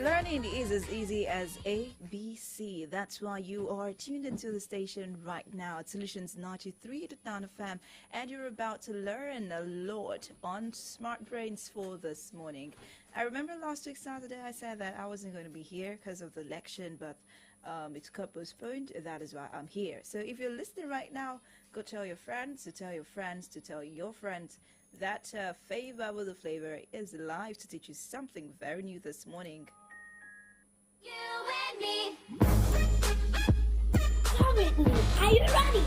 Learning is as easy as ABC. That's why you are tuned into the station right now at Solutions 93 to Town FM, and you're about to learn a lot on Smart Brains for this morning. I remember last week Saturday I said that I wasn't going to be here because of the election, but it's got postponed. That is why I'm here. So if you're listening right now, go tell your friends to tell your friends to tell your friends that Favor with the Flavor is live to teach you something very new this morning. You and me. Currently, are you ready?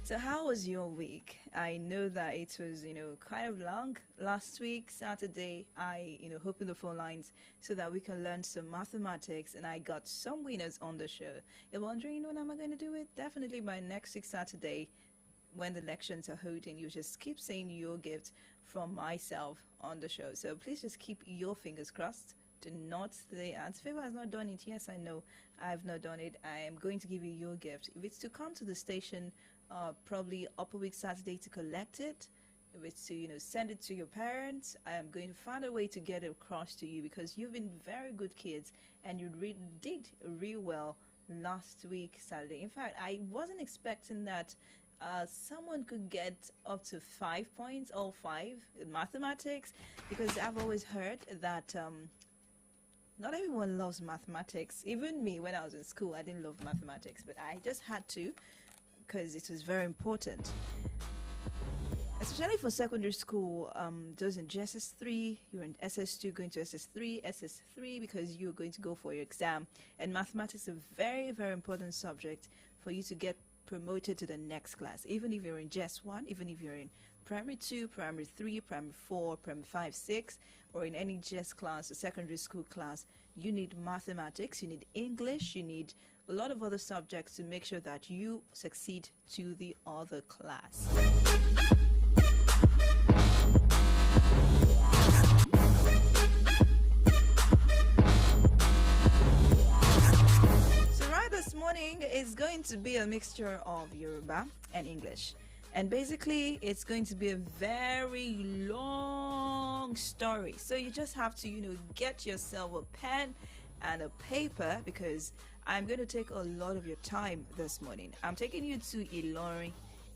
So how was your week? I know that it was, kind of long. Last week, Saturday, I, opened the phone lines so that we can learn some mathematics, and I got some winners on the show. You're wondering, when am I going to do it? Definitely by next week, Saturday, when the elections are holding. You just keep saying your gift from myself on the show. So please just keep your fingers crossed. Do not say, Favor has not done it. Yes, I know I have not done it. I am going to give you your gift. If it's to come to the station, probably upper week Saturday to collect it. If it's to, send it to your parents, I am going to find a way to get it across to you because you've been very good kids and you did real well last week Saturday. In fact, I wasn't expecting that someone could get up to 5 points, all 5 in mathematics, because I've always heard that not everyone loves mathematics. Even me, when I was in school, I didn't love mathematics, but I just had to because it was very important. Especially for secondary school, those in GSS3, you're in SS2 going to SS3 because you're going to go for your exam. And mathematics is a very, very important subject for you to get promoted to the next class. Even if you're in GS1, even if you're in primary 2, primary 3, primary 4, primary 5, 6, or in any GS class, a secondary school class, you need mathematics, you need English, you need a lot of other subjects to make sure that you succeed to the other class. So right this morning is going to be a mixture of Yoruba and English. And basically, it's going to be a very long story. So you just have to, get yourself a pen and a paper because I'm going to take a lot of your time this morning. I'm taking you to Ilorin,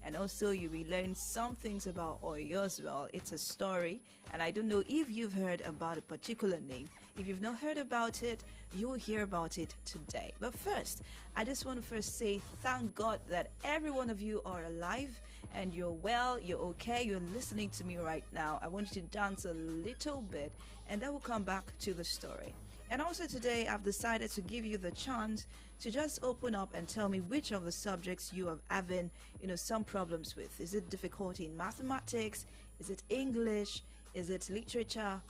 and also you'll be learning some things about Oyo as well. It's a story, and I don't know if you've heard about a particular name. If you've not heard about it, you'll hear about it today. But first, I just want to first say thank God that every one of you are alive and you're well, you're okay, you're listening to me right now. I want you to dance a little bit, and then we'll come back to the story. And also today, I've decided to give you the chance to just open up and tell me which of the subjects you are having, some problems with. Is it difficulty in mathematics? Is it English? Is it literature?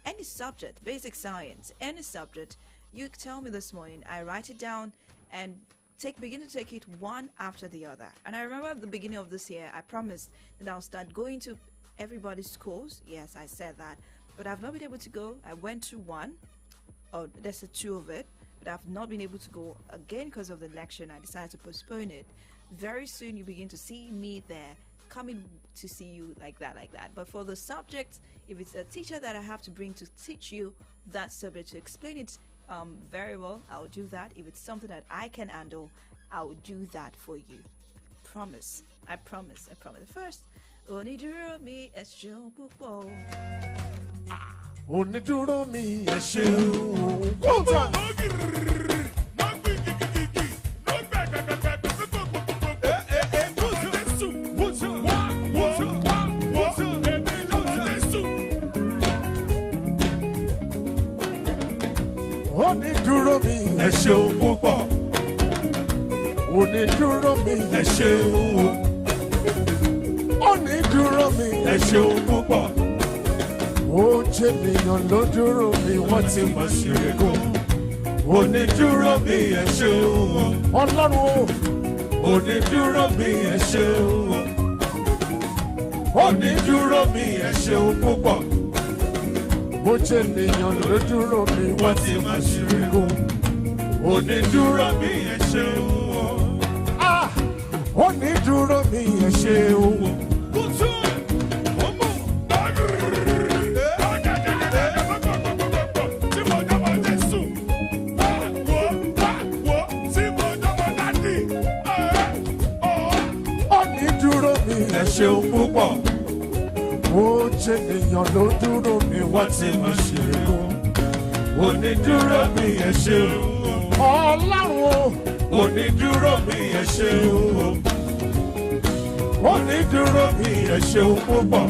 Any subject, basic science, any subject, you tell me this morning. I write it down and begin to take it one after the other. And I remember at the beginning of this year, I promised that I'll start going to everybody's schools. Yes, I said that. But I've not been able to go. I went to one. Oh, there's a 2 of it, but I've not been able to go again because of the election. I decided to postpone it. Very soon you begin to see me there, coming to see you like that. But for the subject, if it's a teacher that I have to bring to teach you that subject, to explain it very well, I'll do that. If it's something that I can handle, I'll do that for you. Promise. I promise. First, Oniduro mi esho pupo. Onídúró mi ẹ ṣeun. Onídúró mi ẹ ṣeun púpọ̀. Onídúró mi ẹ ṣeun. Onídúró mi ẹ ṣeun púpọ̀. Ó jẹ́ ènìyàn ló dúró mi, wọ́n ti mọ̀ sí rego. Onídúró mi ẹ ṣeun. Ọlọ́run o. Onídúró mi ẹ ṣeun. Onídúró mi ẹ ṣeun púpọ̀. Ó jẹ́ ènìyàn ló dúró mi, wọ́n ti mọ̀ sí rego. Onídúró mi ẹ ṣeun. Onídúró mi ẹ ṣeun. ṣe nìyàn ló dúró mi wọ́n ti mọ̀ ṣe kó. Onídúró mi ẹ ṣé o. Ọlọ́run o. Onídúró mi ẹ ṣé o. Onídúró mi ẹ ṣé o púpọ̀.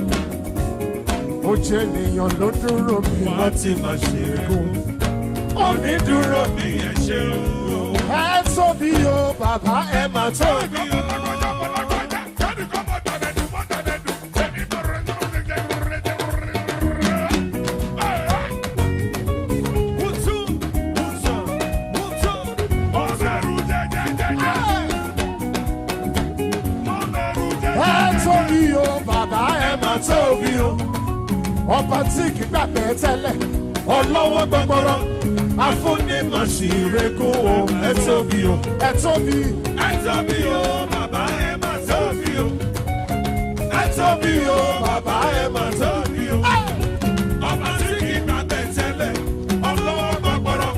Ó ṣe nìyàn ló dúró mi wọ́n ti mọ̀ ṣe kó. Onídúró mi ẹ ṣé o. Ẹ tóbi o bàbá ẹ máa tóbi o. Tóbi o ọba tí kì í gbàgbé tẹ́lẹ̀ ọlọ́wọ́ gbọgbọrọ afúnimọ̀sírekú o ẹ tóbi o ẹ tóbi o bàbá ẹ mà tóbi o ẹ tóbi o bàbá ẹ mà tóbi o ọba tí kì í gbàgbé tẹ́lẹ̀ ọlọ́wọ́ gbọgbọrọ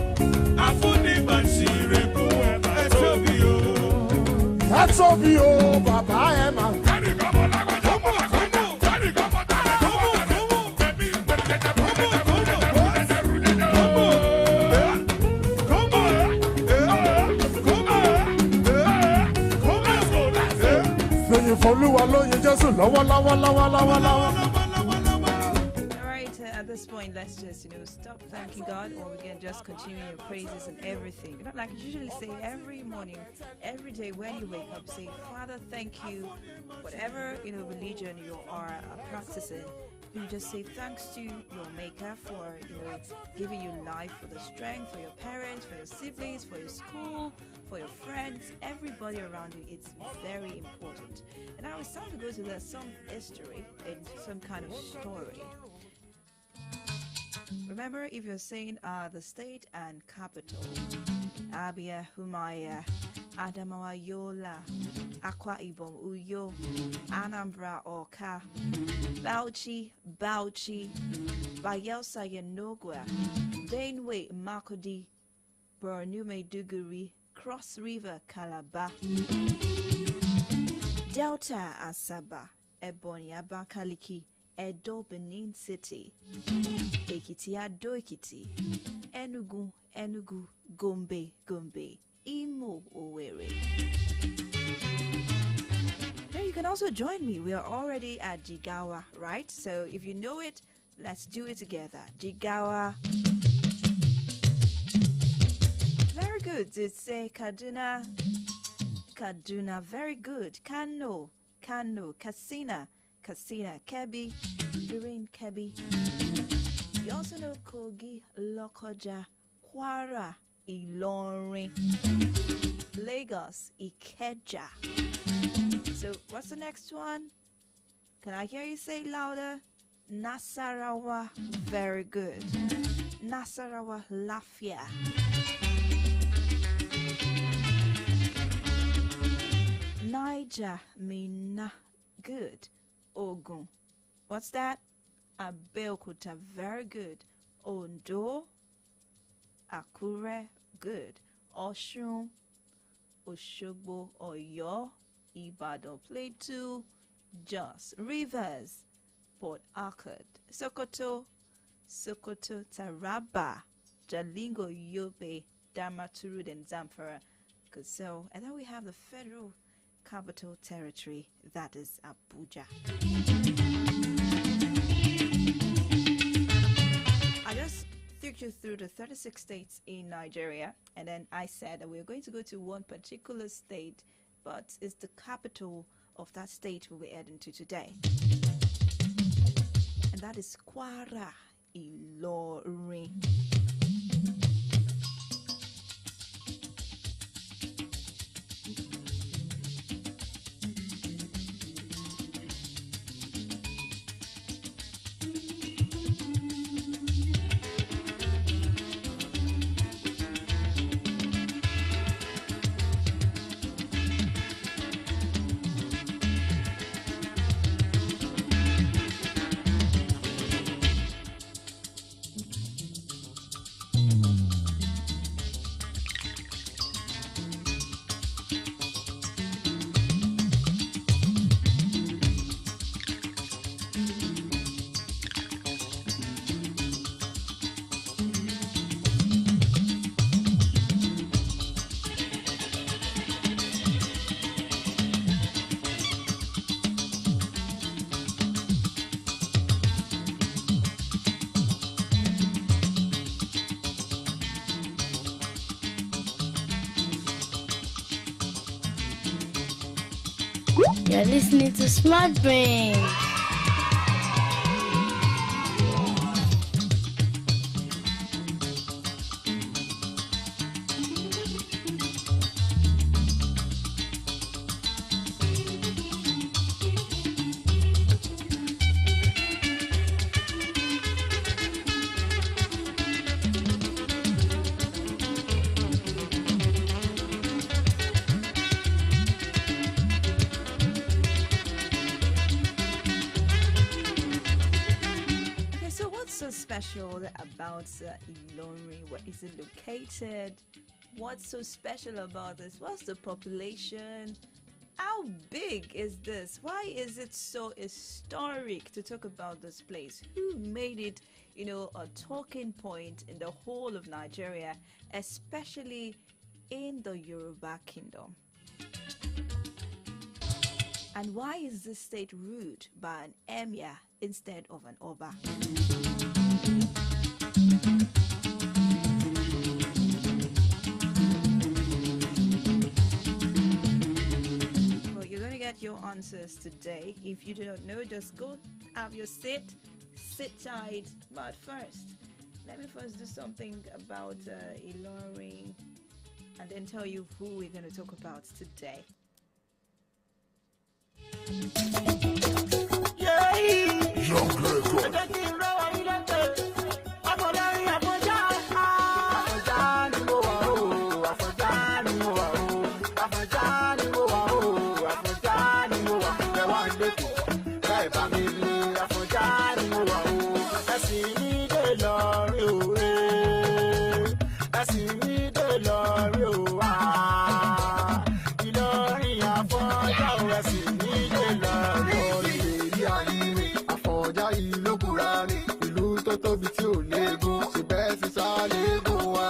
afúnimọ̀sírekú o ẹ tóbi o bàbá ẹ mà. Olúwa lóyin Jésù lọ́wọ́lọ́wọ́. At this point, let's just stop thanking God, or we can just continue your praises and everything. Like I usually say every morning, every day when you wake up, say, Father, thank you. Whatever religion you are practicing, you just say thanks to your Maker for giving you life, for the strength, for your parents, for your siblings, for your school, for your friends, everybody around you. It's very important. And now it's time to go to some history and some kind of story. Remember, if you're saying the state and capital, Abia, Humaya, Adamawa, Yola, Akwa Ibom, Uyo, Anambra, Oka, Bauchi, Bayelsa, Yanogwa, Daneway, Makodi, Bornu, Maiduguri, Cross River, Calabar, Delta, Asaba, Ebony, Abakaliki, Edo, Benin City, Ekiti, Ado Ekiti, Enugu, Gombe, Imo, Owerri. Now you can also join me. We are already at Jigawa, right? So if you know it, let's do it together. Jigawa. Very good. It's Kaduna, very good. Kano, Katsina, Kebbi, Birin, Kebbi. You also know Kogi, Lokoja, Kwara, Ilorin, Lagos, Ikeja. So what's the next one? Can I hear you say louder? Nasarawa, very good. Nasarawa, Lafia. Niger, Minna, good. Ogun, what's that? Abeokuta, very good. Ondo, Akure, good. Oshun, Oshogbo, Oyo, Ibadan, Plateau, Jos, Rivers, Port Harcourt, Sokoto, Taraba, Jalingo, Yobe, Damaturu, and Zamfara. Good. So, and then we have the Federal Capital Territory, that is Abuja. I just took you through the 36 states in Nigeria, and then I said that we're going to go to one particular state, but it's the capital of that state we'll be heading to today. And that is Kwara, Ilorin. You're listening to Smart Brain. Okay, so what's so special about Ilorin? Where is it located? What's so special about this? What's the population? How big is this? Why is it so historic to talk about this place? Who made it, a talking point in the whole of Nigeria, especially in the Yoruba kingdom? And why is this state ruled by an emir instead of an oba? Well, you're going to get your answers today. If you do not know, just go have your sit tight. But first, let me first do something about Ilorin and then tell you who we're going to talk about today. Young Gregor. tóbi tí ò léegun ṣe bẹ́ẹ̀ sì sá léegun wa.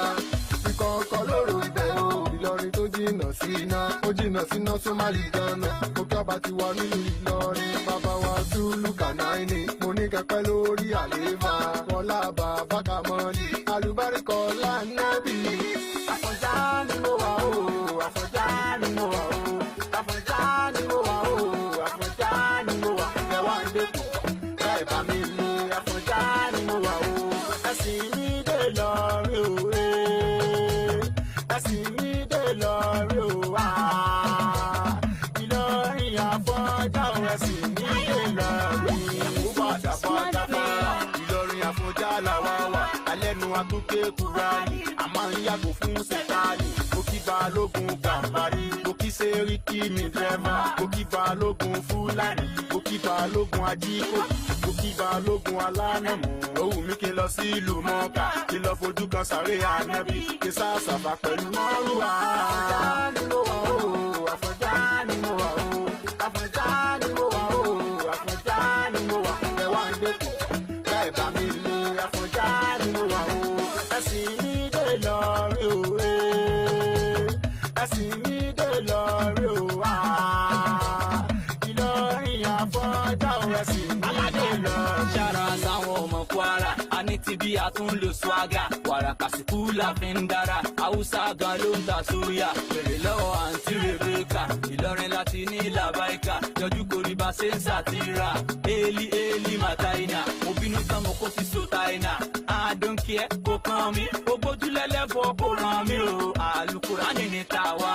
Ìkọ̀ọ̀kan lóró ibẹ̀ o, Ìlọrin tó jìnnà sí iná, ó jìnnà síná Sómálì gan-an. Mo kí ọba ti wà nínú Ìlọrin, bàbá wa Zulu Kanaini. Mo ní kẹpẹ́ lórí àlééfà, wọlá bàbá Kamọ́lì, àlùbáríkọ̀ lánàbì. Àfọ̀njá ni mo wà o, Àfọ̀njá ni mo wà o, Àfọ̀njá ni mo wà o, Àfọ̀njá ni mo wà. Ẹ wá ń dẹ́kun, bẹ́ẹ̀ bá mi ní Àfọ̀njá ni mo wà o. Ẹ̀sìn mi dé Ìlọrin o, ẹ̀sìn mi dé Ìlọrin o, Ìlọrin Àfọ̀njá o, ẹ̀sìn mi dé Ìlọrin. Ìyàwó padà Ìlọrin Àfọ̀njá làwa wà, alẹ́nu akúké Kúránì, a máa ń yàgò fún Sẹ̀tánì. Mo kí Balógun Gàmbàrí, mo kí Sẹ́ríkì mi dẹ́mà, mo kí Balógun Fúlàní, mo kí Balógun Ajíkòbí, mo kí Balógun Alánàmú. Ó wù mí kí n lọ sí ìlú Mọ́kà, kí n lọ fojú kan sàré Ànábì, kí n sàṣàfà pẹ̀lú Mọ́rúwà. Àfọ̀njá ni mo wà o, Àfọ̀njá ni mo wà o, Àfọ̀njá ni mo wà o, Àfọ̀njá ni mo wà. Ẹ wá ń dẹ́kun, bẹ́ẹ̀ bá mi ní Àfọ̀njá ni mo wà o. Ẹ̀sìn mi dé Ìlọrin o, ẹ̀sìn mi dé Ìlọrin o, Ìlọrin Àfọ̀njá o, ẹ̀sìn mi dé Ìlọrin. Ṣára sáwọn ọmọ Kwara, a ní ti bí a tún lo swaga. Wàrà kàsíkú la fi ń dára, Haúsá gan ló ń ta súyà. Bèrè lọ́wọ́ àǹtí Rebeka, Ìlọrin láti ní Làbáìkà. Yọjú korí bá ṣe ń ṣàtìrà, Eli Mataina. Mo bínú tán mo kó sí Sotaina. I don't care, kò kàn mí. Ó gbójúlẹ́lẹ́fọ́ kò ràn mí o. Àlùkùránì ní tàwa.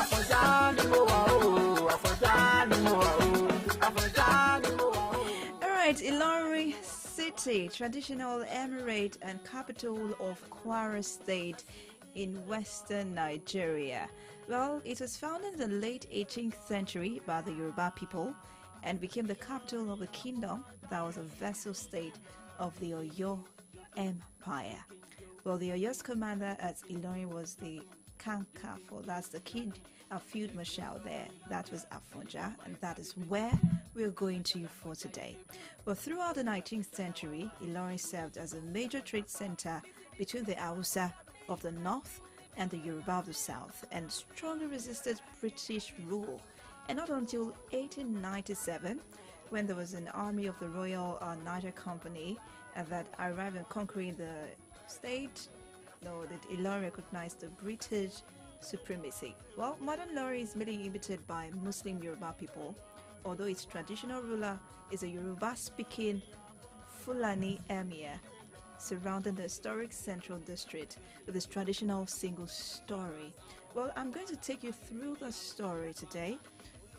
Àfọ̀njá ni mo wà o, Àfọ̀njá ni mo wà o, Àfọ̀njá ni mo wà o. All right, Ilorin City, traditional emirate and capital of Kwara State in western Nigeria. Well, it was founded in the late 18th century by the Yoruba people and became the capital of the kingdom that was a vassal state of the Oyo Empire. Well, the Oyo's commander at Ilorin was the Kankafo, that's the king of Field Marshal there. That was Afonja, and that is where we're going to for today. Well, throughout the 19th century, Ilorin served as a major trade center between the Hausa of the north and the Yoruba of the south, and strongly resisted British rule. And not until 1897, when there was an army of the Royal Niger Company that arrived and conquering the state, that Ilorin recognized the British supremacy. Well, modern Lori is mainly inhabited by Muslim Yoruba people, although its traditional ruler is a Yoruba-speaking Fulani emir surrounding the historic central district with its traditional single story. Well, I'm going to take you through the story today.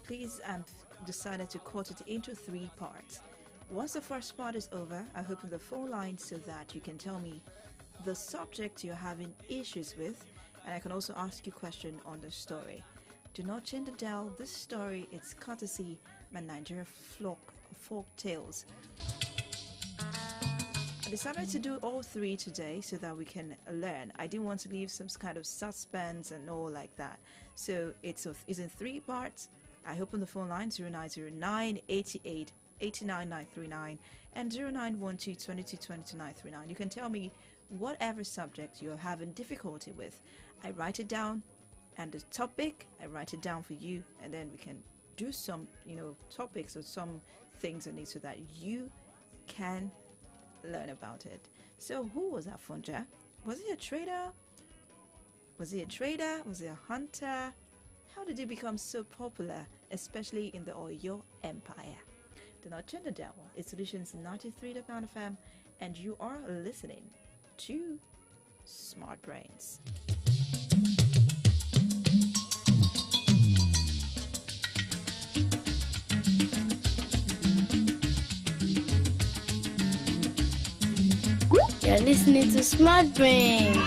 Please, I've decided to cut it into 3 parts. Once the first part is over, I open the phone line so that you can tell me the subject you're having issues with, and I can also ask you a question on the story. Do not change the dial. This story is courtesy my Nigeria folk tales. I decided to do all 3 today so that we can learn. I didn't want to leave some kind of suspense and all like that. So it's in 3 parts. I open the phone line 0909 88 89939 and 0912 22 22939. You can tell me whatever subject you're having difficulty with. I write it down, and the topic I write it down for you, and then we can do some topics or some things on it so that you can learn about it. So who was Afonja? Was he a trader? Was he a hunter? How did he become so popular, especially in the Oyo Empire? Do not turn the dial. It's Solutions 93.9 FM, and you are listening to Smart Brains. You're listening to Smart Brains.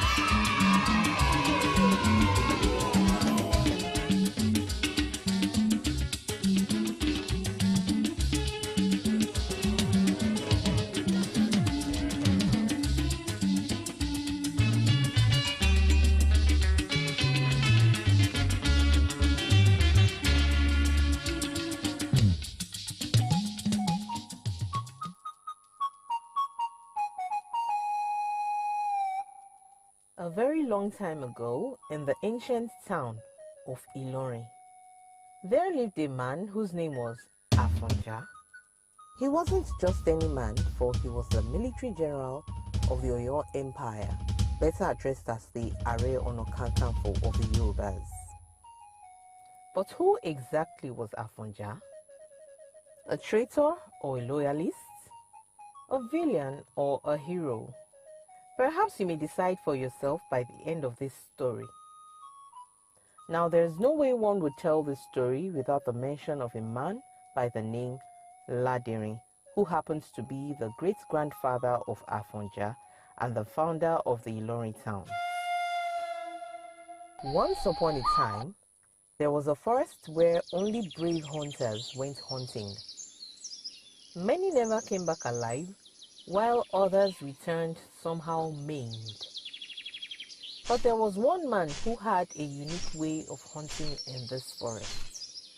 A very long time ago, in the ancient town of Ilorin, there lived a man whose name was Afonja. He wasn't just any man, for he was the military general of the Oyo Empire, better addressed as the Are Ona Kakanfo of the Yorubas. But who exactly was Afonja? A traitor or a loyalist? A villain or a hero? Perhaps you may decide for yourself by the end of this story. Now, there is no way one would tell this story without the mention of a man by the name Ladiri, who happens to be the great-grandfather of Afonja and the founder of the Ilorin town. Once upon a time, there was a forest where only brave hunters went hunting. Many never came back alive, while others returned somehow maimed. But there was one man who had a unique way of hunting in this forest.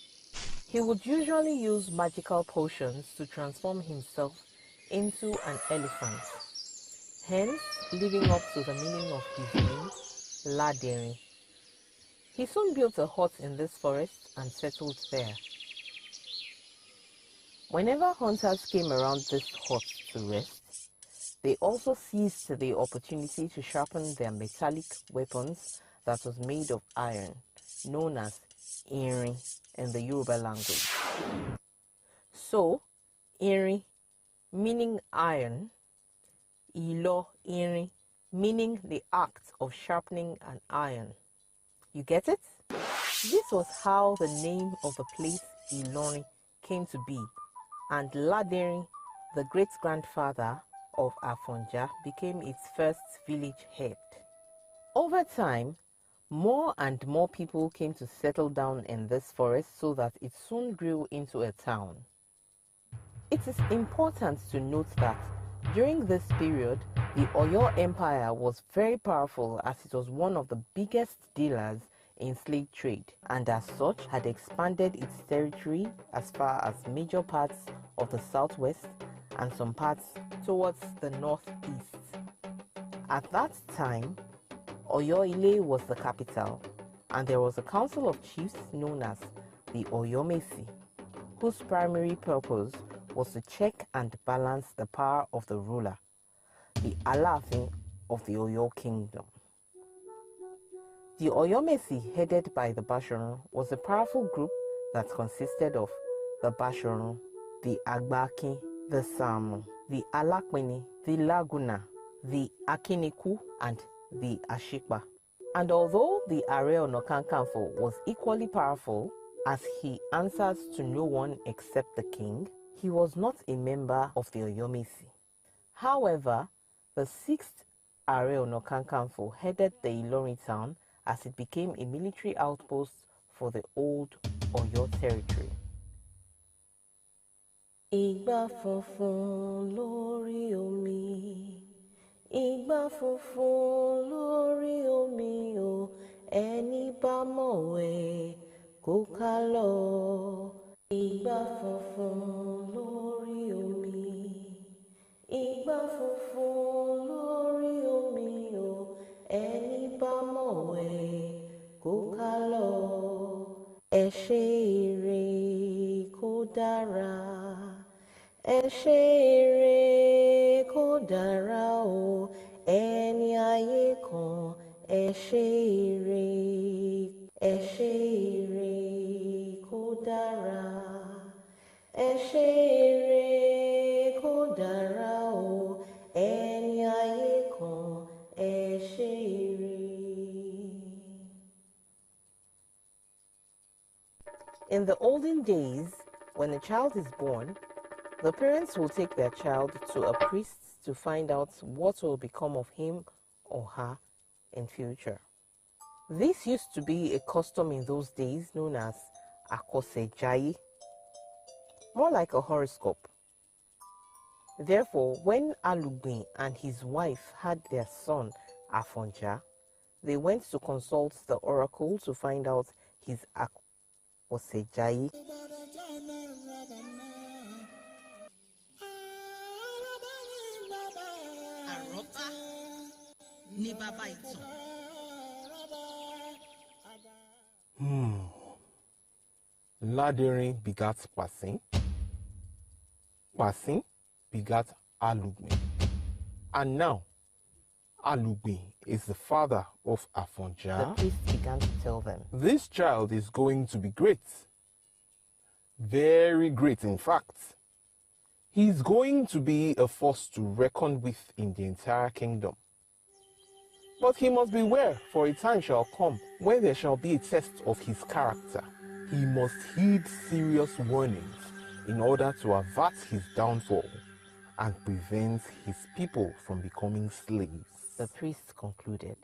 He would usually use magical potions to transform himself into an elephant, hence living up to the meaning of his name, Ladiri. He soon built a hut in this forest and settled there. Whenever hunters came around this hut to rest, they also seized the opportunity to sharpen their metallic weapons that was made of iron, known as irin in the Yoruba language. So, irin, meaning iron, ilo irin, meaning the act of sharpening an iron. You get it? This was how the name of the place Ilorin came to be, and Ladiri, the great-grandfather of Afonja, became its first village head. Over time, more and more people came to settle down in this forest so that it soon grew into a town. It is important to note that during this period, the Oyo Empire was very powerful as it was one of the biggest dealers in slave trade, and as such had expanded its territory as far as major parts of the southwest and some parts towards the northeast. At that time, Oyo Ile was the capital, and there was a council of chiefs known as the Oyomesi, whose primary purpose was to check and balance the power of the ruler, the Alaafin of the Oyo kingdom. The Oyomesi, headed by the Basharun, was a powerful group that consisted of the Basharun, the Agbaki, the Samu, the Alakweni, the Laguna, the Akiniku, and the Ashikpa. And although the Are Ono Kakanfo was equally powerful, as he answers to no one except the king, he was not a member of the Oyomesi. However, the 6th Are Ono Kakanfo headed the Ilorin town as it became a military outpost for the old Oyo territory. Igba funfun lórí omi, Igba funfun lórí omi o, ẹni bá mọ̀wẹ̀ kó ká lọ. Igba funfun lórí omi, Igba funfun lórí omi o, ẹni bá mọ̀wẹ̀ kó ká lọ. Ẹ ṣe ire kó dára, ẹ ṣe ire kó dára o, ẹni ayé kan. Ẹ ṣe ire kó dára, ẹ ṣe ire kó dára o, ẹni ayé kan. Ẹ ṣe ire. In the olden days, when a child is born, the parents will take their child to a priest to find out what will become of him or her in future. This used to be a custom in those days known as Akosejayi, more like a horoscope. Therefore, when Alugbe and his wife had their son Afonja, they went to consult the oracle to find out his Akosejayi. Ladirin begat Pasin. Pasin begat Alugbe. And now, Alugbe is the father of Afonja. The priest began to tell them, This child is going to be great. Very great, in fact. He's going to be a force to reckon with in the entire kingdom. But he must beware, for a time shall come when there shall be a test of his character. He must heed serious warnings in order to avert his downfall and prevent his people from becoming slaves. the priest concluded.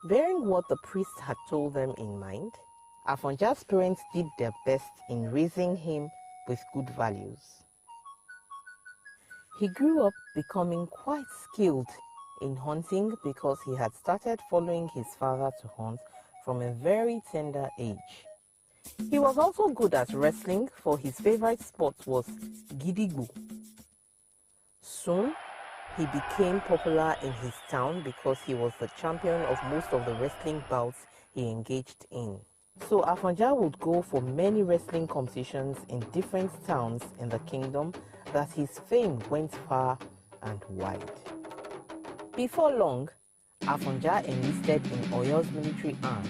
Bearing what the priest had told them in mind, Afonja's parents did their best in raising him with good values. He grew up becoming quite skilled in hunting because he had started following his father to hunt from a very tender age. He was also good at wrestling, for his favorite sport was Gidigbo. Soon, he became popular in his town because he was the champion of most of the wrestling bouts he engaged in. So Afonja would go for many wrestling competitions in different towns in the kingdom that his fame went far and wide. Before long, Afonja enlisted in Oyo's military arm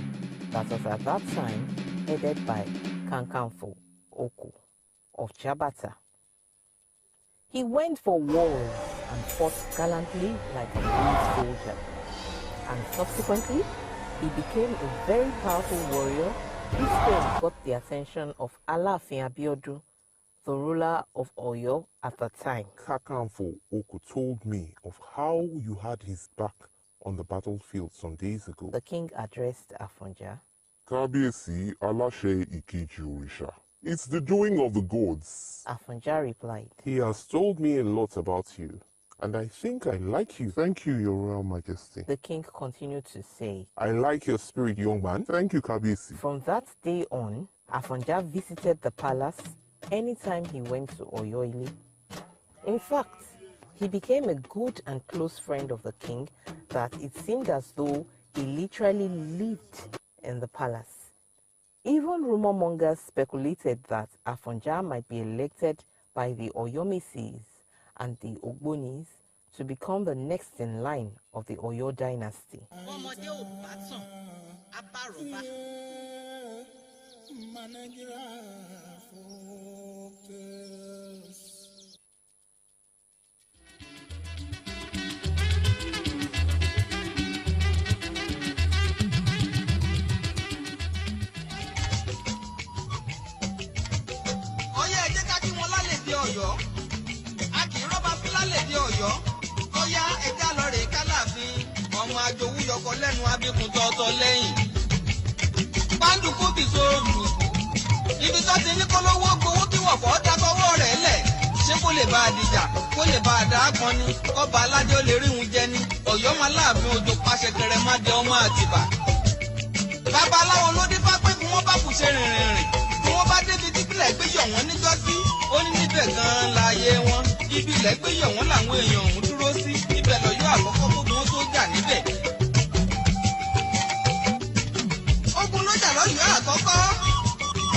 that was at that time headed by Kankanfo Oko of Jabata. He went for wars and fought gallantly like a brave soldier, and subsequently he became a very powerful warrior whose fame got the attention of Alaafin Abiodun, the ruler of Oyo at the time. Kakanfo Oko told me of how you had his back on the battlefield some days ago. The king addressed Afonja. Kábíyèsí Aláṣẹ Ìkejì Òrìṣà. It's the doing of the gods. Afonja replied. He has told me a lot about you, and I think I like you. Thank you, Your Royal Majesty. The king continued to say. I like your spirit, young man. Thank you, Kábíyèsí. From that day on, Afonja visited the palace anytime he went to Oyoili. In fact, he became a good and close friend of the king that it seemed as though he literally lived in the palace. Even rumor mongers speculated that Afonja might be elected by the Oyomesis and the Ogbonis to become the next in line of the Oyo dynasty. Ọ̀yọ́ a kì í rọ́bà fúlálẹ̀ dé Ọ̀yọ́ bóyá ẹja lọ rèé kálàfin ọmọ àjòwú yọkọ lẹ́nu abíkun tọ́tọ́ lẹ́yìn. pàǹdùkú bìsòrò ibi tó ti ní kólówó gbowó kí wọ̀fọ̀ dákọ́wọ́ rẹ̀ lẹ̀ ṣé kó lè bá a dìjà kó lè bá a dà á pọn ni ọba aládé ó lè rí òun jẹ ni Ọ̀yọ́ máa láàfin òjò pàṣẹ kẹrẹ má jẹ ọmọ Àtìbà. babaláwo ló dé fá pé kí wọ́n bá kù ṣe rìnrìn kí wọ́n bá débi tí kílẹ̀ gbé yọ̀ wọ́n níjọ́sí ó ní níbẹ̀ gan-an láàyè wọn ibi ilẹ̀ gbé yọ̀ wọ́n làwọn èèyàn ọ̀hún dúró sí ibẹ̀ lọ́yọ́ àkọ́kọ́ gbogbo wọn tó jà níbẹ̀. ogun ló jà lọ́yọ́ àkọ́kọ́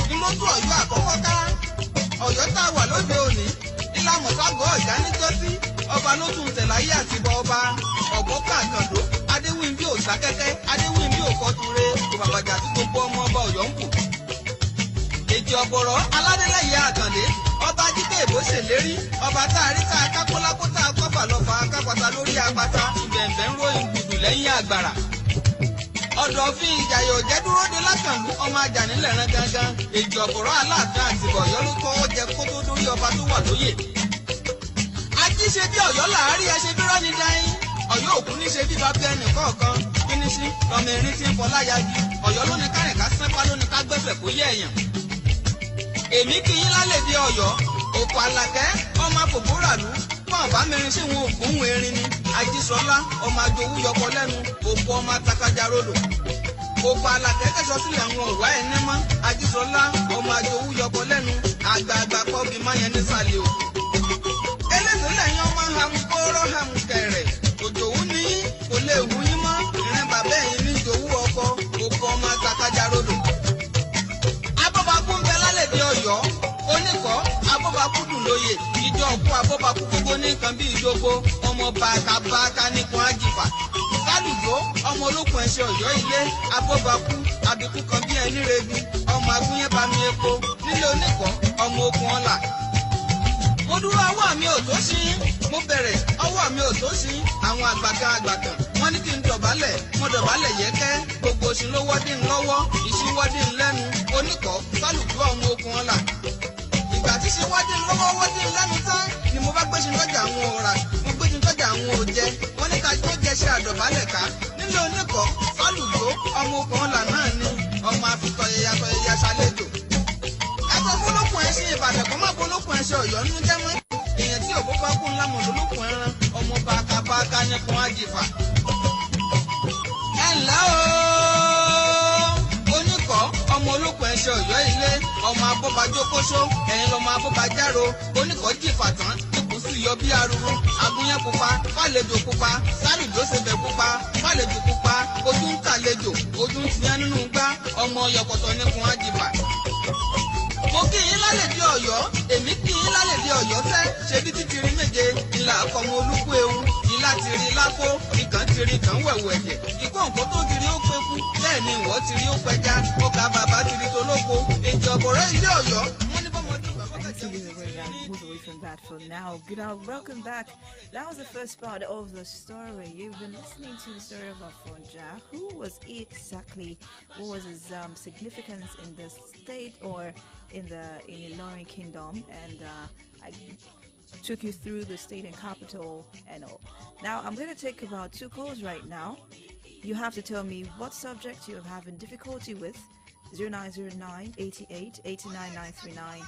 ni ló tún Ọ̀yọ́ àkọ́kọ́ ká Ọ̀yọ́ tá a wà lóde òní ìlàmọ̀ságọ́ ọ̀já níjọ́sí ọba ló tún tẹ̀láyé àtibọ̀ ọba ọ̀gbọ́n kàkàndó adéwìnbí òsákẹ́kẹ́ adéwìnbí òkọ́ture ìbàbàjà tí gbogbo ọmọ ọba Ọ̀yọ́ ń kù. èjì ọ̀bọ̀rọ̀ aládélẹ́yẹ àkàndé ọba jíde èbó ṣèlérí ọba tá a rí tá a kákólákó tá a kọ́fà lọ́fà akápàtà lórí apáta ìbẹ̀ǹbẹ̀ ń ròyìn gbùdù lẹ́yìn àgbàrà. ọ̀dọ̀fin ìjàyè òjẹ́ dúró de lákàndú ọmọ Àjàní lẹ̀rán gangan èjì ọ̀bọ̀rọ̀ aláàfin àti Ọ̀yọ́ ló kọ́ jẹ kó tó dórí ọba tó wà lóyè. ají ṣe bí Ọ̀yọ́ làárí ẹ ṣe bí rọ́ni dáín Ọ̀yọ́ òkú ní ṣe bí bàbá ẹnì kọ̀ọ̀kan kínísí lọmọ erin tí ń fọlá yagi Ọ̀yọ́ lóní kárìnká sẹ́pá lóní ká gbẹ́fẹ̀ kó yẹ èèyàn. èmi kì í lálẹ́ di Ọ̀yọ́ òkú Àlàkẹ́ ọmọ àfòbóràlú fún àbámẹ́rin sí wọn ògùn erin ni Ajísọlá ọmọ àjòwú yọkọ lẹ́nu òkú ọmọ atakajà rodò òkú Àlàkẹ́ kẹsọ sílẹ̀ àwọn ọ̀wá ẹ̀ ní mọ́ Ajísọlá ọmọ àjòwú yọkọ lẹ́nu àgbààgbà kọ́ bí máyẹn nísàlẹ̀ o. eléyìí lẹ́yìn ọmọ hàmù kóró hàmù kẹrẹ̀ òjòwú ní kò lè wú yín mọ́ ìrìn bàbá ẹ̀yìn ní ìjòwú ọkọ òkú ọmọ atakajà rodò. abọ́bakú ń bẹ lálẹ́ di Ọ̀yọ́ oníkọ́ abọ́bakú dùn lóye ìjọ òkú abọ́bakú gbogbo ní nǹkan bíi ìjogbo ọmọ bàkàbàkà nìkan àjìfà kálùjọ ọmọ olókùn ẹṣẹ Ọ̀yọ́ ilé abọ́bakú àbíkú kan bí ẹni rebi ọmọ agúnyẹ́bami epo nílé oníkọ́ ọmọ okùn ọ̀la. mo dúró ọwọ́ mi ò tó sí mo bẹ̀rẹ̀ ọwọ́ mi ò tó sí àwọn àgbàkan wọ́n ní kí n dọ̀bálẹ̀ mo dọ̀bálẹ̀ yẹ́kẹ́ gbogbo òsín ló wọ́dí ń lọ́wọ́ ìsín wọ́dí ń lẹ́nu oníkọ́ kálùjọ ọmọ okùn ọ̀la. ìgbà tí ṣe wọ́dí ń lọ́wọ́ wọ́dí ń lẹ́nu tán ni mo bá gbéṣin tọ́jà àwọn ọ̀rà mo gbéṣin tọ́jà àwọn òjẹ wọ́n ní ká tó jẹṣẹ́ àdọ̀bálẹ̀ ká nílé oníkọ́ kálùjọ ọmọ okùn ọ̀la náà ni ọmọ àfitọ̀yẹyà ṣàlejò. ẹ̀kọ́ fọlọ́kùn ẹ̀ ṣe Ìbàdàn kọ́ má fọlọ́kùn ẹ̀ ṣe Ọ̀yọ́ nínú jẹ́mọ́ èèyàn tí òbó bá kún lámọ̀ lólókùn ẹran ọmọ bàkàbàkà nìkan àjìfà. ẹ ǹlẹ́ o oníkọ́ ọmọ olókùn ẹ̀ṣẹ̀ Ọ̀yọ́ ilé ọmọ abọ́bajó kóṣó ẹ̀yìn lọ́mọ abọ́bajáró oníkọ́ jìfà tán ikú sì yọ bí arúgbó agúnyẹ́ pupa fàlejò pupa sálùjó sebẹ̀ pupa fàlejò pupa ojú ń tàlejò ojú ń tiyán nínú gbá ọmọ yọkọ̀tọ̀ nìkan àjìfà. mo kí yín lálẹ́ di Ọ̀yọ́ èmi kí yín lálẹ́ di Ọ̀yọ́ tẹ́ ṣebí títìrí méje ńlá ọkọ̀mọ olúkú ewu ìlà tìrì lápò ìkàn tìrì kàn wẹ̀wù ẹ̀jẹ̀ ìkó nǹkan tó tìrì ó pé kú bẹ́ẹ̀ ni ìwọ́ tìrì ó pẹja ọkà bàbá tìrì tó lóko èjì ọ̀bọ̀rọ̀ ilé Ọ̀yọ́ wọ́n ní bọ́mọdé bàbá kẹjọ. Move away from that for now. Good out, welcome back. That was the first part of the story. You've been listening to the story of Afonja. Who was he exactly? What was his significance in the state or in the Ilorin Kingdom? And I took you through the state and capital and all. Now I'm going to take about 2 calls right now. You have to tell me what subject you're having difficulty with. 0909 88 89 939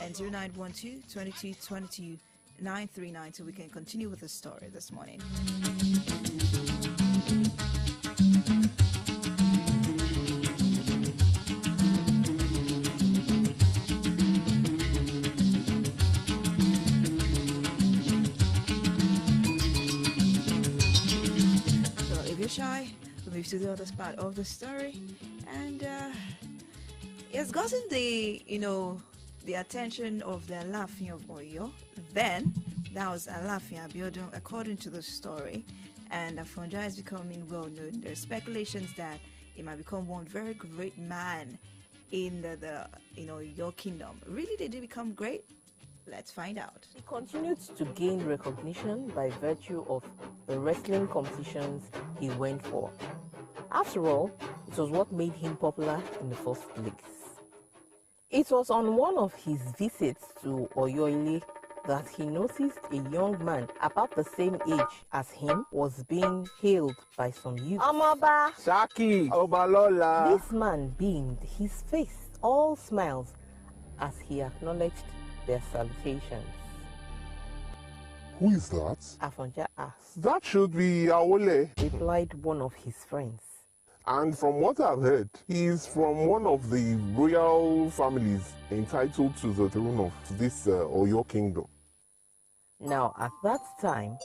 and 0912 22 22 939 so we can continue with the story this morning. So if you're shy, we'll move to the other part of the story, and it's gotten the attention of the Alaafin of Oyo. Then That was Alafin Abiodun, according to the story. And Afonja is becoming well known. There's speculations that he might become one very great man in the your kingdom. Really, did he become great? Let's find out. He continued to gain recognition by virtue of the wrestling competitions he went for. After all, it was what made him popular in the first place. It was on one of his visits to Oyoile that he noticed a young man about the same age as him was being hailed by some youth. Amaba! Shaki, Obalola. This man beamed, his face all smiles as he acknowledged their salutations. Who is that? Afonja asked, That should be Aole. replied one of his friends. And from what I've heard, he is from one of the royal families entitled to the throne of this Oyo kingdom. Now, at that time,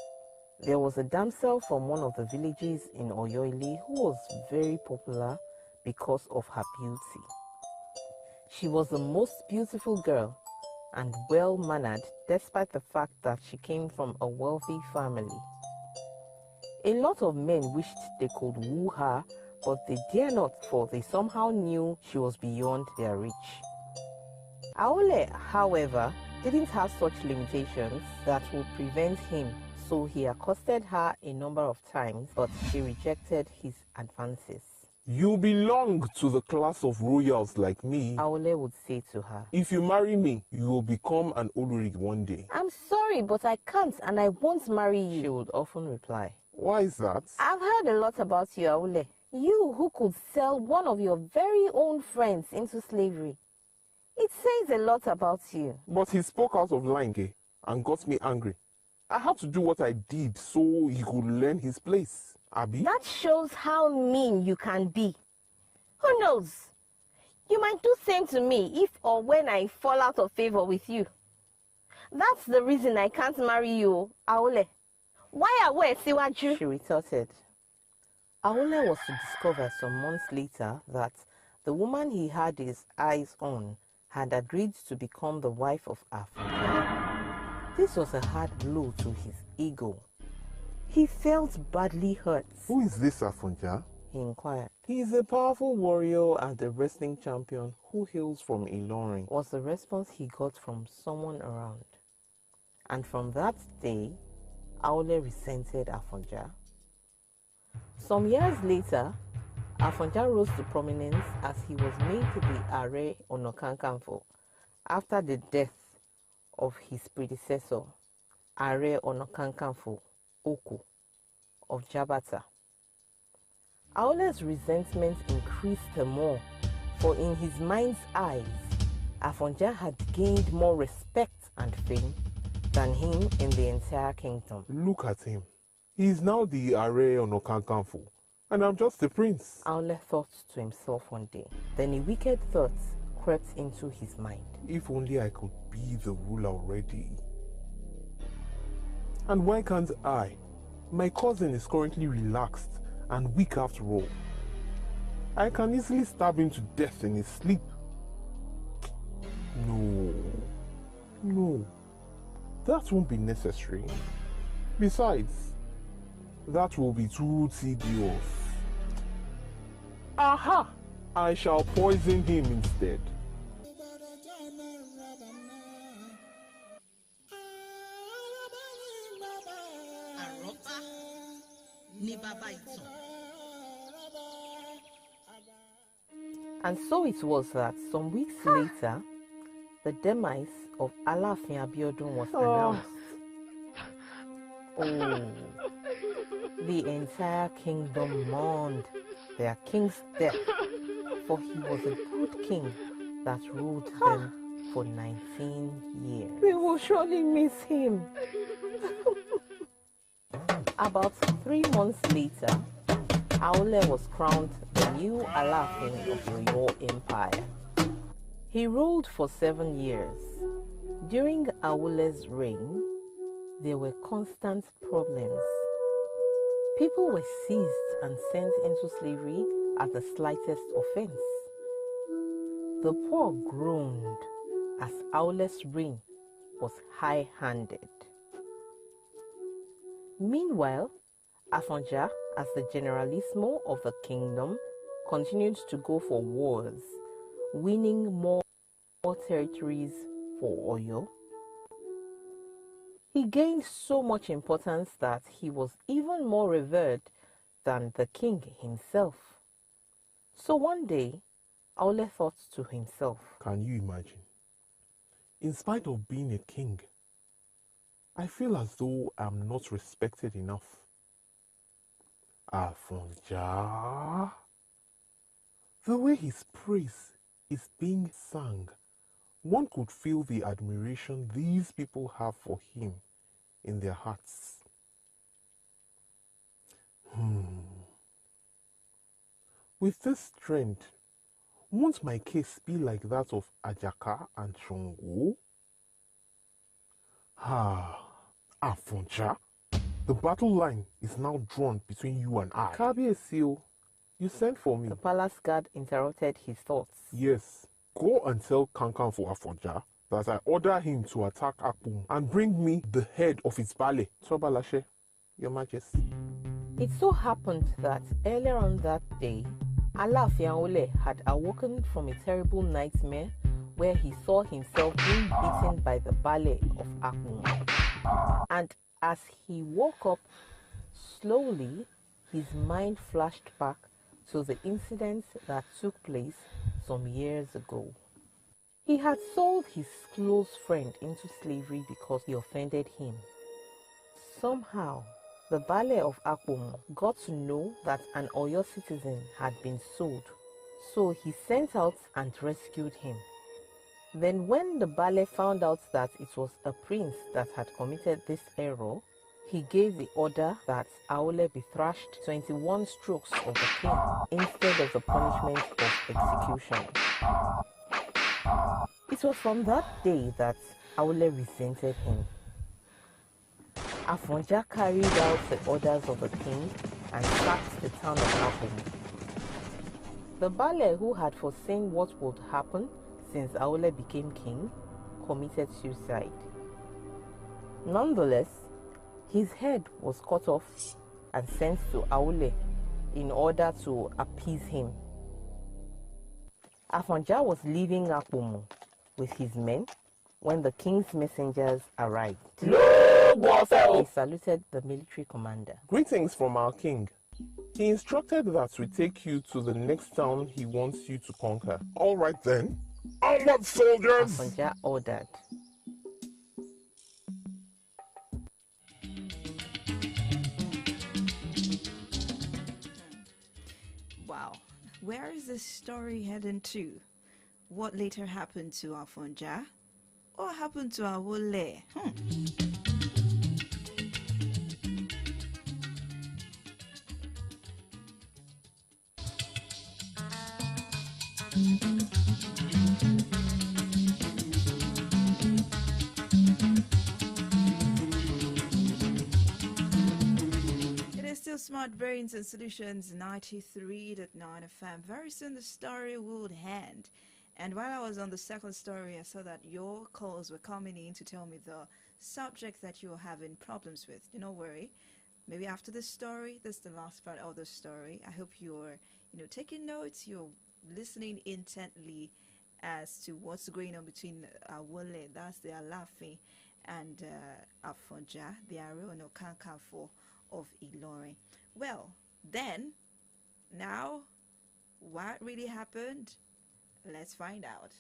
there was a damsel from one of the villages in Oyoile who was very popular because of her beauty. She was the most beautiful girl and well-mannered despite the fact that she came from a wealthy family. A lot of men wished they could woo her, but they dare not, for they somehow knew she was beyond their reach. Aole, however, didn't have such limitations that would prevent him, so he accosted her a number of times, but she rejected his advances. You belong to the class of royals like me. Aole would say to her, If you marry me, you will become an Olori one day. I'm sorry, but I can't and I won't marry you. she would often reply. Why is that? I've heard a lot about you, Aule. You who could sell one of your very own friends into slavery. It says a lot about you. But he spoke out of line, and got me angry. I had to do what I did so he could learn his place. Abi? That shows how mean you can be. Who knows? You might do same to me if or when I fall out of favor with you. That's the reason I can't marry you, Aule. Why are we Siwaju? She retorted. Aole was to discover some months later that the woman he had his eyes on had agreed to become the wife of Afonja. This was a hard blow to his ego. He felt badly hurt. Who is this Afonja? He inquired. He is a powerful warrior and a wrestling champion who hails from Ilorin, was the response he got from someone around. And from that day, Aole resented Afonja. Some years later, Afonja rose to prominence as he was made the Are Ona Kakanfo after the death of his predecessor, Are Ona Kakanfo Oku of Jabata. Aole's resentment increased the more, for in his mind's eyes, Afonja had gained more respect and fame than him in the entire kingdom. Look at him. He is now the Are Onokankanfo, and I'm just the prince. Aole thought to himself one day. Then a wicked thought crept into his mind. If only I could be the ruler already. And why can't I? My cousin is currently relaxed and weak after all. I can easily stab him to death in his sleep. No, that won't be necessary. Besides, that will be too tedious. Aha! I shall poison him instead. And so it was that some weeks later, the demise of Alafin Abiodun was announced. Oh, the entire kingdom mourned their king's death, for he was a good king that ruled them for 19 years. We will surely miss him. About 3 months later, Aole was crowned the new Alafin of the Oyo Empire. He ruled for 7 years. During Aole's reign, there were constant problems. People were seized and sent into slavery at the slightest offense. The poor groaned as Aole's reign was high-handed. Meanwhile, Afonja, as the generalissimo of the kingdom, continued to go for wars, winning more territories for Oyo. He gained so much importance that he was even more revered than the king himself. So one day, Aule thought to himself, Can you imagine? In spite of being a king, I feel as though I'm not respected enough. Afonja, the way his praise is being sung, one could feel the admiration these people have for him in their hearts. With this trend, won't my case be like that of Ajaka and Chongo? Afonja, the battle line is now drawn between you and I. Kabiesio, you sent for me. The palace guard interrupted his thoughts. Yes, go and tell Kankan for Afonja that I order him to attack Akpum and bring me the head of his ballet. Tobalashe, Your Majesty. It so happened that earlier on that day, Alaafin Aole had awoken from a terrible nightmare where he saw himself being beaten by the ballet of Akpum. And as he woke up, slowly his mind flashed back to the incident that took place some years ago. He had sold his close friend into slavery because he offended him. Somehow, the ballet of Akpom got to know that an Oyo citizen had been sold, so he sent out and rescued him. Then when the ballet found out that it was a prince that had committed this error, he gave the order that Aole be thrashed 21 strokes of the king instead of the punishment of execution. It was from that day that Aole resented him. Afonja carried out the orders of the king and sacked the town of Akpom. The ballet, who had foreseen what would happen since Aole became king, committed suicide. Nonetheless, his head was cut off and sent to Aole in order to appease him. Afonja was leaving Akpom with his men when the king's messengers arrived. He saluted the military commander. Greetings from our king. He instructed that we take you to the next town he wants you to conquer. All right then. Onward, soldiers! Afonja ordered. Wow. Where is this story heading to? What later happened to Afonja? What happened to Aole? It is still Smart Brains and Solutions 93.9 FM. Very soon the story would end. And while I was on the second story, I saw that your calls were coming in to tell me the subject that you're having problems with. Do not worry. Maybe after this story, this is the last part of the story. I hope you're, taking notes. You're listening intently as to what's going on between Awole, that's the Alaafin, and Afonja, the Areono Kakanfo of Ilorin. Well, then, now, what really happened? Let's find out.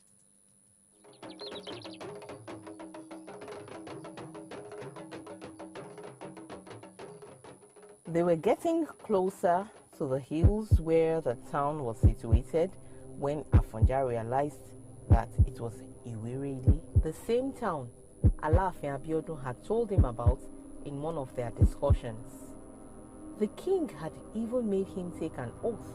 They were getting closer to the hills where the town was situated when Afonja realized that it was Iwerele, the same town Alaafin Abiodun had told him about in one of their discussions. The king had even made him take an oath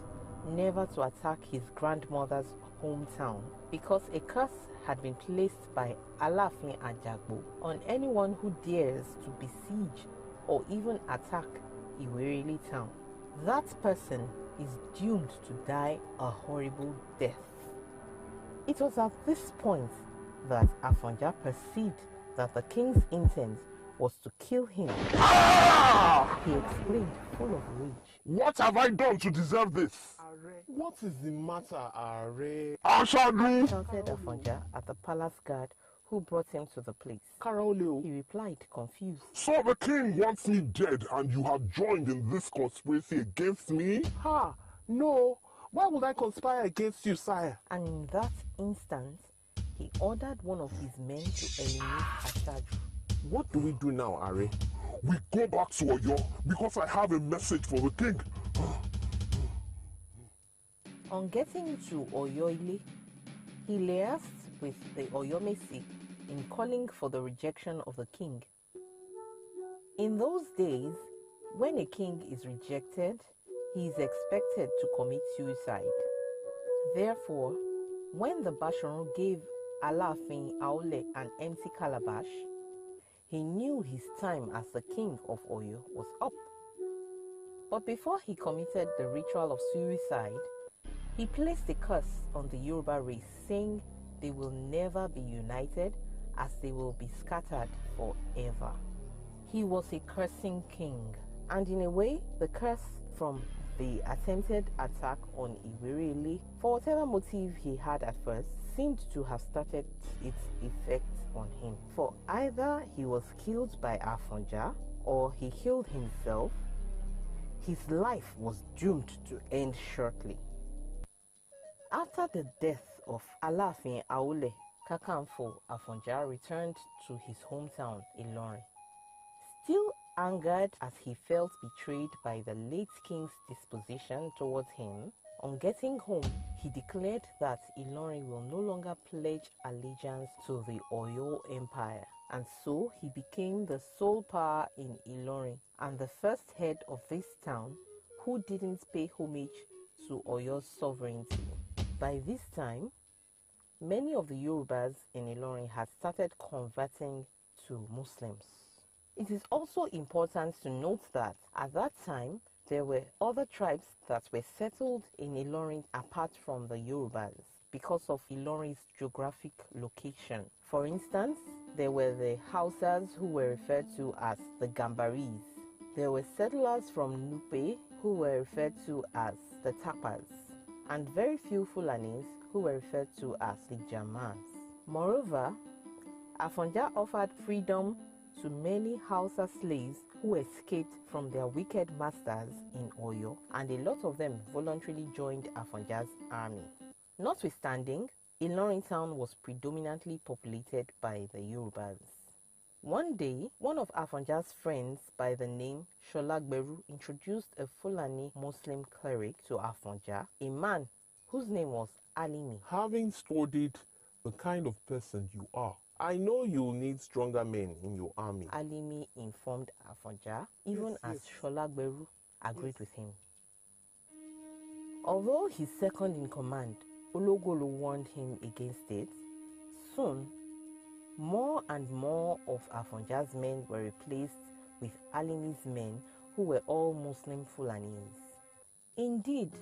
never to attack his grandmother's hometown because a curse had been placed by Alaafin Ajagbo on anyone who dares to besiege or even attack Iwerele town. That person is doomed to die a horrible death. It was at this point that Afonja perceived that the king's intent was to kill him. What have I done to deserve this? Are, what is the matter, Are? Ashadu! Shouted Afonja at the palace guard who brought him to the place. Karolio. He replied, confused. So the king wants me dead and you have joined in this conspiracy against me? Ha! No! Why would I conspire against you, sire? And in that instant, he ordered one of his men to eliminate Ashadu. What do we do now, Are? We go back to Oyo because I have a message for the king. On getting to Oyoile, he liaised with the Oyomesi in calling for the rejection of the king. In those days, when a king is rejected, he is expected to commit suicide. Therefore, when the Basharu gave Alaafin Aole an empty calabash, he knew his time as the king of Oyo was up. But before he committed the ritual of suicide, he placed a curse on the Yoruba race, saying they will never be united as they will be scattered forever. He was a cursing king, and in a way, the curse from the attempted attack on Iwerele, for whatever motive he had at first, seemed to have started its effect on him. For either he was killed by Afonja or he killed himself, his life was doomed to end shortly. After the death of Alaafin Aole, Kakanfo Afonja returned to his hometown, Ilorin. Still angered as he felt betrayed by the late king's disposition towards him, on getting home, he declared that Ilorin will no longer pledge allegiance to the Oyo Empire, and so he became the sole power in Ilorin and the first head of this town who didn't pay homage to Oyo's sovereignty. By this time, many of the Yorubas in Ilorin had started converting to Muslims. It is also important to note that at that time, there were other tribes that were settled in Ilorin apart from the Yorubas because of Ilorin's geographic location. For instance, there were the Hausas who were referred to as the Gambaris. There were settlers from Nupe who were referred to as the Tapas, and very few Fulanis who were referred to as the Jamas. Moreover, Afonja offered freedom to many Hausa slaves who escaped from their wicked masters in Oyo, and a lot of them voluntarily joined Afonja's army. Notwithstanding, Ilorin town was predominantly populated by the Yorubas. One day, one of Afonja's friends by the name Sholagberu introduced a Fulani Muslim cleric to Afonja, a man whose name was Alimi. Having studied the kind of person you are, I know you'll need stronger men in your army. Alimi informed Afonja, even as Sholagberu agreed with him. Although his second in command, Ologolo, warned him against it, soon more and more of Afonja's men were replaced with Alimi's men, who were all Muslim Fulanis. Indeed,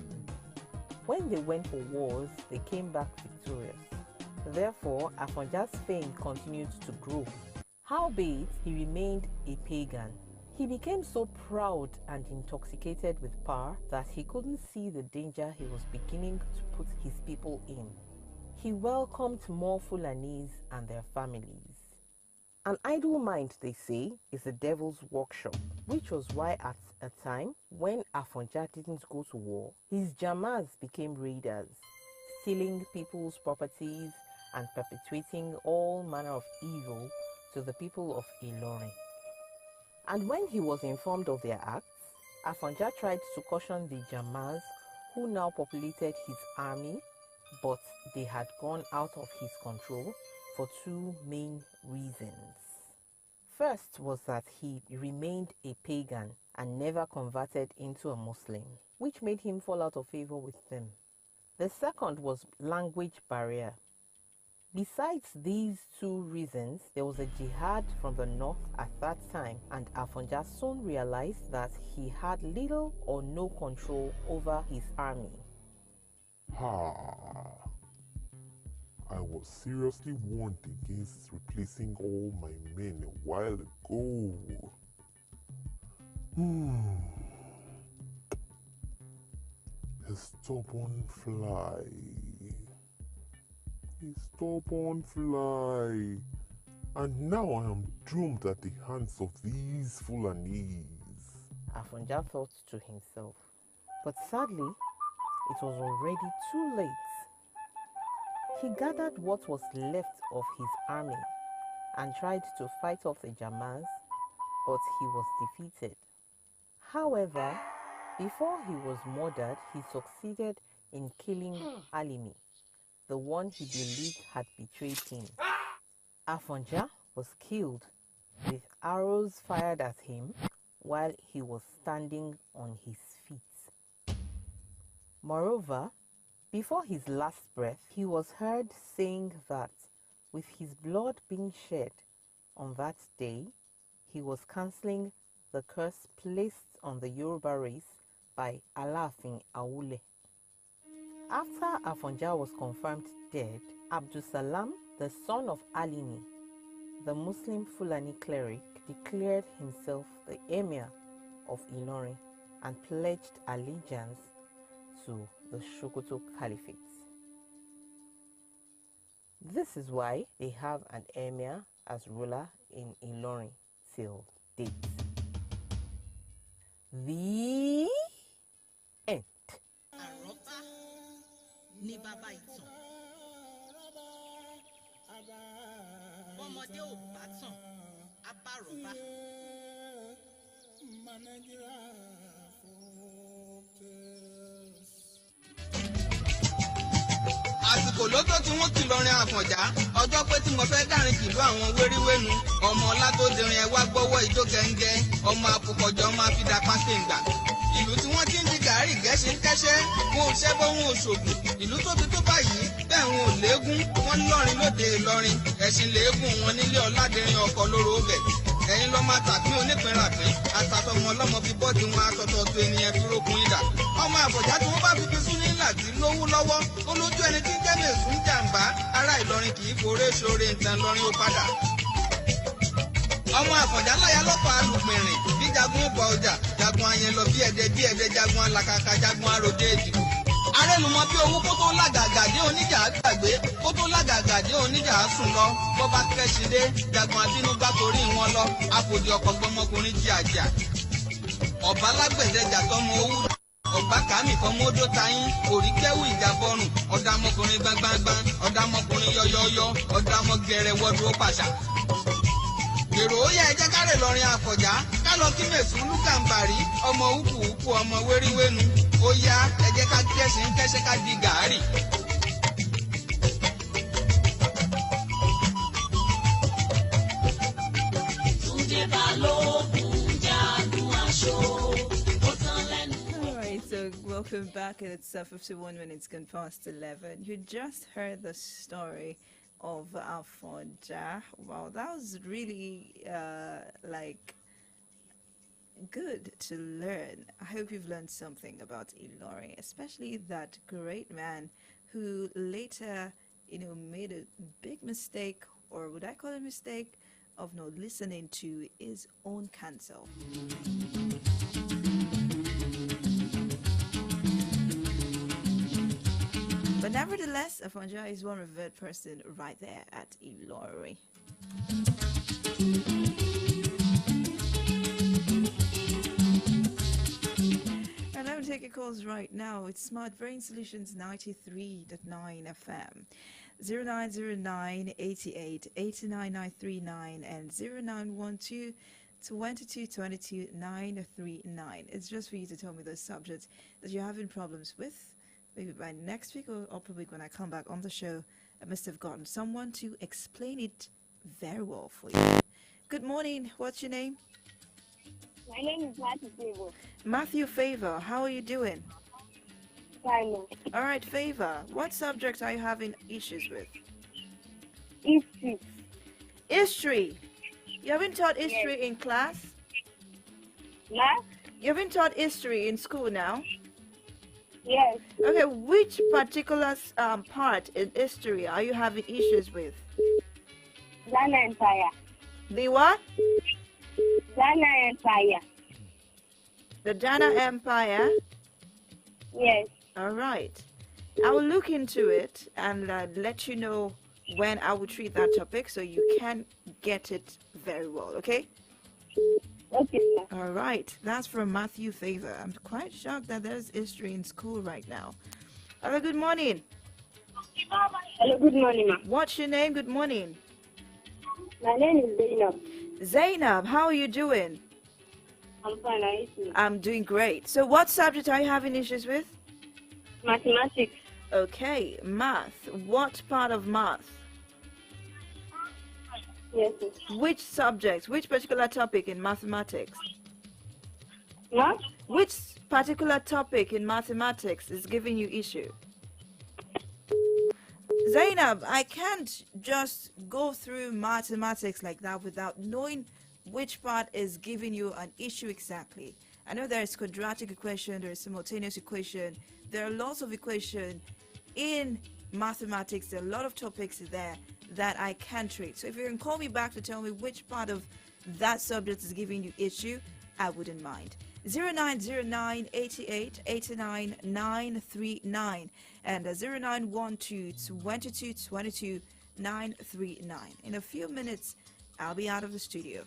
when they went for wars, they came back victorious. Therefore, Afonja's fame continued to grow. Howbeit, he remained a pagan. He became so proud and intoxicated with power that he couldn't see the danger he was beginning to put his people in. He welcomed more Fulanis and their families. An idle mind, they say, is the devil's workshop, which was why at a time when Afonja didn't go to war, his Jamas became raiders, stealing people's properties and perpetuating all manner of evil to the people of Ilorin. And when he was informed of their acts, Afonja tried to caution the Jamas, who now populated his army, but they had gone out of his control for two main reasons. First was that he remained a pagan and never converted into a Muslim, which made him fall out of favor with them. The second was language barrier. Besides these two reasons, there was a jihad from the north at that time, and Afonja soon realized that he had little or no control over his army. I was seriously warned against replacing all my men a while ago. a stubborn fly. A stubborn fly. And now I am doomed at the hands of these Fulanis. Afonja thought to himself. But sadly, it was already too late. He gathered what was left of his army and tried to fight off the Jamans, but he was defeated. However, before he was murdered, he succeeded in killing Alimi, the one he believed had betrayed him. Afonja was killed with arrows fired at him while he was standing on his feet. Moreover, before his last breath, he was heard saying that with his blood being shed on that day, he was cancelling the curse placed on the Yoruba race by Alaafin Awule. After Afonja was confirmed dead, Abdusalam, the son of Alimi, the Muslim Fulani cleric, declared himself the emir of Ilorin and pledged allegiance to the Sokoto Caliphate. This is why they have an emir as ruler in Ilorin till date. The end. àsìkò ló tó tí wọ́n ti lọrin Àfọ̀njá ọjọ́ pé tí mo fẹ́ dárin kìlú àwọn wéríwénu ọmọ ọlá tó dirin ẹ wá gbọ́wọ́ ìjó gẹ́ngẹ́ ọmọ àfọkọ̀jọ́ máa fi dapá kéǹgbà ìlú tí wọ́n ti ń di gàárì gẹ́sí ń kẹ́sẹ́ wọn ò ṣẹ́bọ́ wọn ò ṣògùn ìlú tóbi tó báyìí bẹ́ẹ̀ wọn ò léegun wọn lọ́rin lóde Ìlọrin ẹ̀sìn léegun wọn nílé ọ̀làdẹ̀rin ọkọ̀ lóró bẹ̀ ẹ̀yin lọ́ máa tàpín onípínrapín àtàtọ̀mọ ọlọ́mọ fi bọ́ọ̀dì wọn aṣọ̀tọ̀ọ̀tọ̀ ènìyàn fi rókun ìdà ọmọ Àfọ̀njá tí wọ́n bá fi sún ní ìlà tí lówó lọ́wọ́ ó lójú ẹni tí ń jẹ́ mẹ́sùn jàǹbá ará Ìlọrin kì í foré ṣoore nǹkan lọ́rin ó padà ọmọ Àfọ̀njá láyà lọ́pàá alùpìnrìn bí jagun bọ ọjà jagun ayẹn lọ bí ẹdẹ jagun alakaka jagun aróde èdìbò arẹnumọ bí owó kó tó lágàgà dé oníjà gbàgbé kó tó lágàgà dé oníjà sùn lọ bó bá kẹ́sì dé jagun abínú bá torí wọn lọ àfòdì ọkọ̀ gbọmọkùnrin jí àjà ọ̀bá lágbẹ̀dẹ jàtọ́mọ owó ọ̀gbá kàmí fọmọ odó tayín òríkẹ́wù ìjàbọ̀rùn ọ̀dàmọkùnrin gbangban ọ̀dàmọkùnrin yọyọyọ ọ̀dàmọgẹrẹ wọ́dún ó pàṣà èrò ó yẹ ẹjẹ kárẹ lọrin Àfọ̀njá ká lọ kí mẹsùn lùkàǹbàrí ọmọ wúkúwúkú ọmọ wéríwénu ó yá ẹjẹ ká kẹsìn kẹsẹ ká di gàárì. Túndé Balógun jagun aṣọ. All right, so welcome back. It's 51 minutes gone past 11. You just heard the story of Afonja. Wow, that was really good to learn. I hope you've learned something about Ilorin, especially that great man who later, made a big mistake, or would I call it a mistake, of not listening to his own counsel. But nevertheless, Afonja is one revered person right there at Ilorin. And I'm taking calls right now. It's Smart Brain Solutions 93.9 FM. 0909 88 89939 and 0912 22 939. It's just for you to tell me the subjects that you're having problems with. Maybe by next week or upper week when I come back on the show, I must have gotten someone to explain it very well for you. Good morning. What's your name? My name is Matthew Favor. Matthew Favor. How are you doing? Fine. All right, Favor. What subject are you having issues with? History. History. You haven't taught history in class? No? You haven't taught history in school now? Yes. Okay, which particular part in history are you having issues with? Ghana Empire. The what? Ghana Empire. The Dana Empire? Yes. All right. I will look into it and let you know when I will treat that topic so you can get it very well, okay? Okay, sir. All right. That's from Matthew Favor. I'm quite shocked that there's history in school right now. Hello, good morning. Hello, good morning, ma'am. What's your name? Good morning. My name is Zainab. Zainab, how are you doing? I'm fine. I see. I'm doing great. So what subject are you having issues with? Mathematics. Okay, math. What part of math? Yes, sir. Which subject? Which particular topic in mathematics? Math? Which particular topic in mathematics is giving you issue? Zainab, I can't just go through mathematics like that without knowing which part is giving you an issue exactly. I know there is quadratic equation, there is simultaneous equation, there are lots of equations in mathematics, there are a lot of topics there that I can treat. So if you can call me back to tell me which part of that subject is giving you issue, I wouldn't mind. 0909 88 89 939 and 0912 22 22 939. In a few minutes, I'll be out of the studio.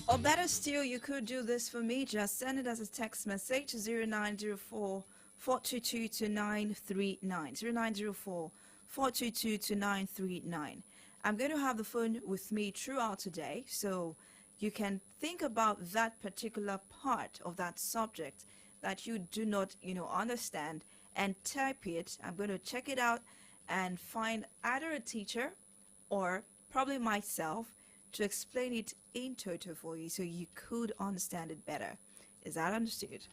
Or better still, you could do this for me. Just send it as a text message to 0904 422 2939. 0904 422 2939. I'm going to have the phone with me throughout today, so you can think about that particular part of that subject that you do not, understand, and type it. I'm going to check it out and find either a teacher or probably myself to explain it in total for you so you could understand it better. Is that understood?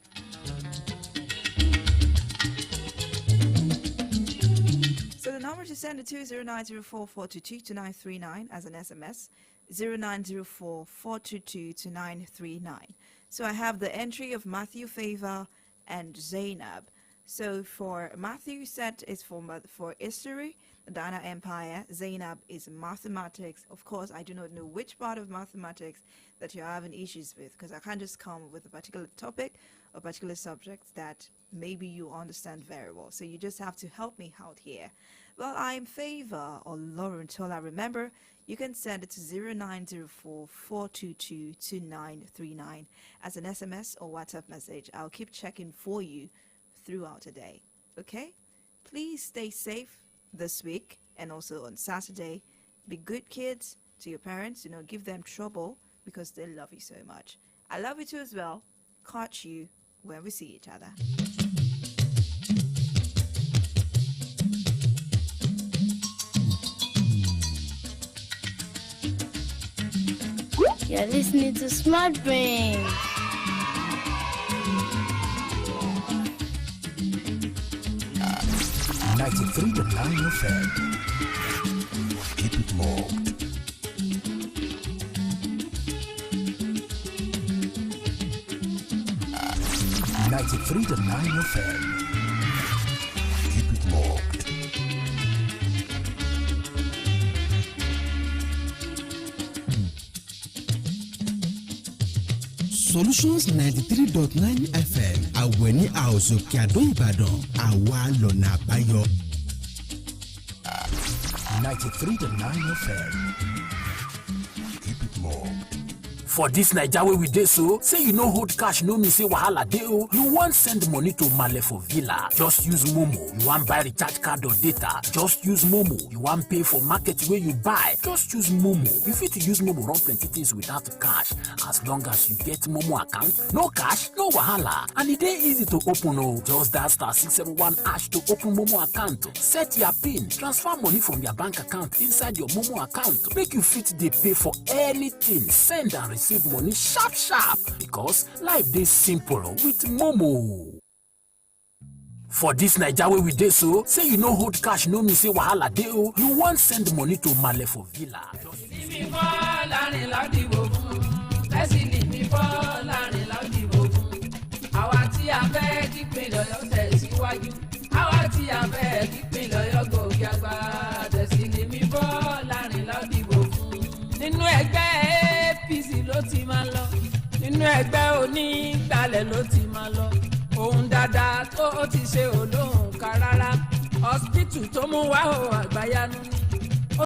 So the number to send it to is 0904 422 2939 as an SMS, 0904 422 2939. So I have the entry of Matthew Favor and Zainab. So for Matthew set is for history, the Dana Empire. Zainab is mathematics. Of course, I do not know which part of mathematics that you're having issues with, because I can't just come with a particular topic or particular subject that maybe you understand very well. So you just have to help me out here. Well, I'm Favor or Lauren Tola. Remember, you can send it to 0904 422 2939 as an SMS or WhatsApp message. I'll keep checking for you throughout the day. Okay? Please stay safe this week and also on Saturday. Be good kids to your parents. Give them trouble because they love you so much. I love you too as well. Catch you when we see each other. You're listening to Smart Brain. FM. Keep it locked. .9 FM. Keep it locked. Solutions 93.9 FM. Àwẹ̀ní àwòsàn Kíadó Ìbàdàn. Àwa lọ́nà àbáyọ. 93.9 FM. Keep it locked. For this Naija wey we dey so, say you no hold cash no mean say wahala dey o. You wan send money to Male for Villa, just use Momo. You wan buy recharge card or data, just use Momo. You wan pay for market wey you buy, just use Momo. You fit use Momo run plenty things without cash. As long as you get Momo account, no cash, no wahala. And e dey easy to open o. Just dial *671# to open Momo account. Set your PIN, transfer money from your bank account inside your Momo account. Make you fit dey pay for anything, send and receive money sharp sharp, because life dey simple with Momo. For this Naija wey we dey so, say you no hold cash no mean say wahala dey o. You wan send money to Male for Villa. Àwa tí a fẹ́ kí ìpínlẹ̀ Ọ̀yọ́ tẹ̀síwájú, àwa tí a fẹ́ kí ìpínlẹ̀ Ọ̀yọ́ gòkè àgbà, tẹ̀sí ni mi bọ́ láàrin ládìbò fún. Nínú ẹgbẹ́ APC ló ti máa lọ, nínú ẹgbẹ́ onígbàlẹ̀ ló ti máa lọ. Ohun dáadáa tó ti ṣe olóhùn ká rárá, hospital tó mú wá o àgbáyanu ni.